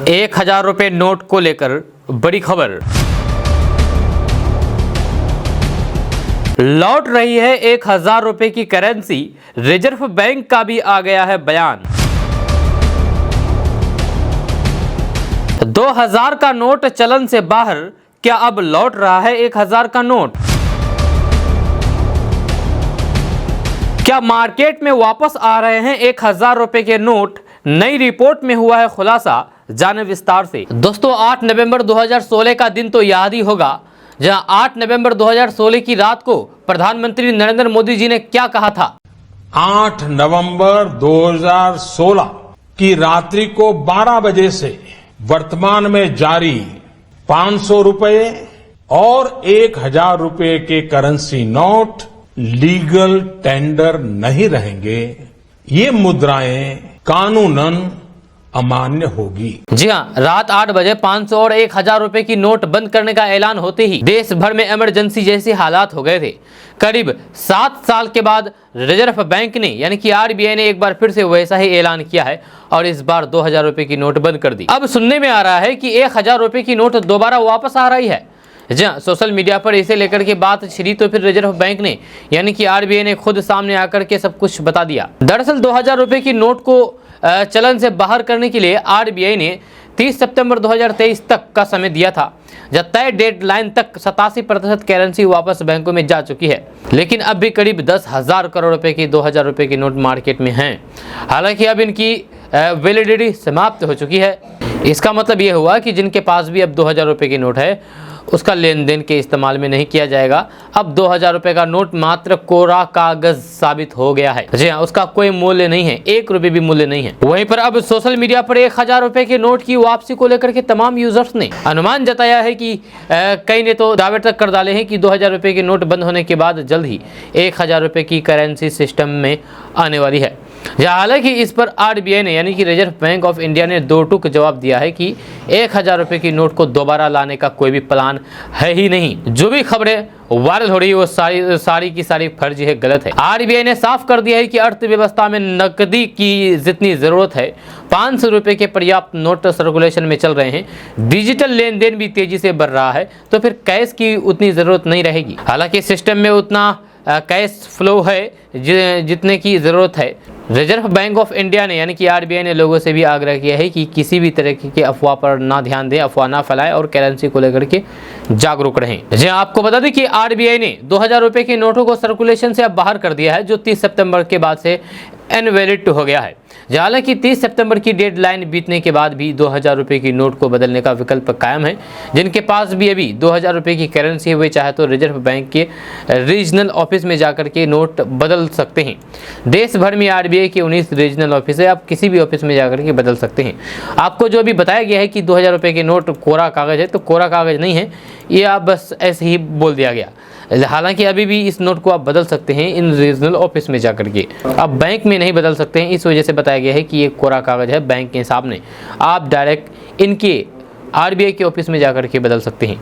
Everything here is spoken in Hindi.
1000 रुपए नोट को लेकर बड़ी खबर। लौट रही है 1000 रुपए की करेंसी, रिजर्व बैंक का भी आ गया है बयान। 2000 का नोट चलन से बाहर, क्या अब लौट रहा है 1000 का नोट? क्या मार्केट में वापस आ रहे हैं 1000 रुपए के नोट? नई रिपोर्ट में हुआ है खुलासा, जाने विस्तार से। दोस्तों, 8 नवंबर 2016 का दिन तो याद ही होगा, जहां 8 नवंबर 2016 की रात को प्रधानमंत्री नरेंद्र मोदी जी ने क्या कहा था। 8 नवंबर 2016 की रात्रि को 12 बजे से वर्तमान में जारी 500 रुपए और 1000 रुपए के करेंसी नोट लीगल टेंडर नहीं रहेंगे। ये मुद्राएं कानूनन अमान्य होगी। जी हाँ, रात 8 बजे 500 और 1000 रुपए की नोट बंद करने का ऐलान होते ही देश भर में इमरजेंसी जैसे हालात हो गए थे। करीब 7 साल के बाद रिजर्व बैंक ने यानी कि आरबीआई ने एक बार फिर से वैसा ही ऐलान किया है और इस बार 2000 रुपए की नोट बंद कर दी। अब सुनने में आ रहा है कि 1000 रुपए की नोट दोबारा वापस आ रही है। जी हाँ, सोशल मीडिया पर इसे लेकर के बात छिड़ी तो फिर रिजर्व बैंक ने यानी कि आरबीआई ने खुद सामने आकर के सब कुछ बता दिया। दरअसल 2000 रुपए की नोट को चलन से बाहर करने के लिए आरबीआई ने 30 सितंबर 2023 तक का समय दिया था, जब तय डेडलाइन तक 87% करेंसी वापस बैंकों में जा चुकी है। लेकिन अब भी करीब 10,000 करोड़ रुपए की 2000 रुपए की नोट मार्केट में हैं। हालांकि अब इनकी वैलिडिटी समाप्त हो चुकी है। इसका मतलब ये हुआ कि जिनके पास भी अब 2000 रुपए की नोट है, उसका लेन देन के इस्तेमाल में नहीं किया जाएगा। अब 2000 रुपए का नोट मात्र कोरा कागज साबित हो गया है। जी हाँ, उसका कोई मूल्य नहीं है, 1 रुपए भी मूल्य नहीं है। वहीं पर अब सोशल मीडिया पर 1000 रुपए के नोट की वापसी को लेकर के तमाम यूजर्स ने अनुमान जताया है कि कई ने तो दावे तक कर डाले हैं कि 2000 रुपए के नोट बंद होने के बाद जल्द ही 1000 रुपए की करेंसी सिस्टम में आने वाली है। हालांकि इस पर आरबीआई ने यानी कि रिजर्व बैंक ऑफ इंडिया ने दो टूक जवाब दिया है कि 1000 रुपए की नोट को दोबारा लाने का कोई भी प्लान है ही नहीं। जो भी खबरें वायरल हो रही है वो सारी की सारी फर्जी है, गलत है। आरबीआई ने साफ कर दिया है कि अर्थव्यवस्था में नकदी की जितनी जरूरत है, 500 रुपए के पर्याप्त नोट सर्कुलेशन में चल रहे हैं। डिजिटल लेन देन भी तेजी से बढ़ रहा है, तो फिर कैश की उतनी जरूरत नहीं रहेगी। हालांकि सिस्टम में उतना कैश फ्लो है जितने की ज़रूरत है। रिजर्व बैंक ऑफ इंडिया ने यानी कि आरबीआई ने लोगों से भी आग्रह किया है कि किसी भी तरह के अफवाह पर ना ध्यान दें, अफवाह ना फैलाएं और करेंसी को लेकर के जागरूक रहें। जी आपको बता दें कि आरबीआई ने 2000 रुपए के नोटों को सर्कुलेशन से अब बाहर कर दिया है, जो 30 सितंबर के बाद से इनवैलिड हो गया है। हालांकि 30 सितंबर की डेडलाइन बीतने के बाद भी 2000 रुपए की नोट को बदलने का विकल्प कायम है। जिनके पास भी अभी 2000 रुपए की करेंसी है, वे चाहे तो रिजर्व बैंक के रीजनल ऑफिस में जाकर के नोट बदल सकते हैं। देश भर में आरबीआई के 19 रीजनल ऑफिस है, आप किसी भी ऑफिस में जाकर के बदल सकते हैं। आपको जो भी बताया गया है कि 2000 रुपए के नोट कोरा कागज है, तो कोरा कागज नहीं है, ये आप बस ऐसे ही बोल दिया गया। हालांकि अभी भी इस नोट को आप बदल सकते हैं इन रीजनल ऑफिस में जाकर के, आप बैंक में नहीं बदल सकते हैं। इस वजह से बताया गया है कि ये कोरा कागज है बैंक के सामने, आप डायरेक्ट इनके आरबीआई के ऑफिस में जाकर के बदल सकते हैं।